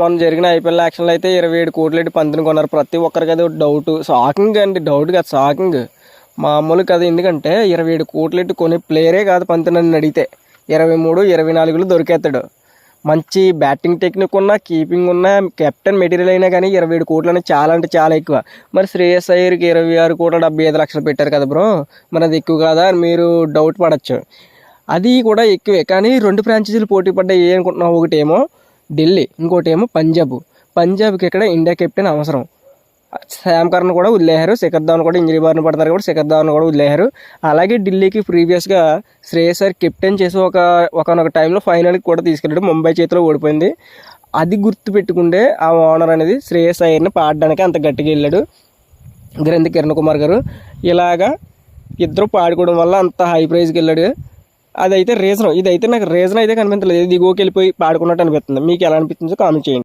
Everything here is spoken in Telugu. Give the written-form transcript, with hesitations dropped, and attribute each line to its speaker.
Speaker 1: మొన్న జరిగిన ఐపీఎల్ యాక్షన్లో అయితే 27 కోట్లు పంతిని కొన్నారు. ప్రతి ఒక్కరికి అది డౌట్, షాకింగ్ అండి. డౌట్ కాదు, షాకింగ్. మామూలు కదా. ఎందుకంటే 27 కోట్లు కొనే ప్లేయరే కాదు పంతి. నన్ను అడిగితే 23, 24లో దొరికేస్తాడు. మంచి బ్యాటింగ్ టెక్నిక్ ఉన్నా, కీపింగ్ ఉన్నా, కెప్టెన్ మెటీరియల్ అయినా కానీ 27 కోట్లు అనేది చాలా అంటే చాలా ఎక్కువ. మరి శ్రేయస్ అయ్యర్కి 26 కోట్ల 75 లక్షలు పెట్టారు కదా బ్రో, మరి అది ఎక్కువ కాదా అని మీరు డౌట్ పడచ్చు. అది కూడా ఎక్కువే. కానీ 2 ఫ్రాంచైజీలు పోటీ పడ్డాయి. ఏ అనుకుంటున్నావు? ఒకటేమో ఢిల్లీ, ఇంకోటి ఏమో పంజాబ్. పంజాబ్కి ఇక్కడ ఇండియా కెప్టెన్ అవసరం. శామ్ కర్న్ కూడా వదిలేశారు. శిఖర్ ధవన్ కూడా ఇంజరీ బారిన పడతారు కూడా శిఖర్ ధవన్ కూడా వదిలేశారు. అలాగే ఢిల్లీకి ప్రీవియస్గా శ్రేయస్ అయ్యర్ కెప్టెన్ చేసి ఒకనొక టైంలో ఫైనల్కి కూడా తీసుకెళ్ళాడు. ముంబై చేతిలో ఓడిపోయింది. అది గుర్తు పెట్టుకుంటే ఆ ఓనర్ అనేది శ్రేయస్ అయ్యర్ని పాడడానికి అంత గట్టిగా వెళ్ళాడు. గ్రంథి కిరణ్ కుమార్ గారు ఇలాగా ఇద్దరు పాడుకోవడం వల్ల అంత హై ప్రైజ్కి వెళ్ళాడు. అదైతే రీజన్. ఇదైతే నాకు రీజన్ అయితే కనిపించలేదు. దిగువకి వెళ్ళిపోయి పాడుకున్నట్టు అనిపిస్తుంది. మీకు ఎలా అనిపిస్తుందో కామెంట్ చేయండి.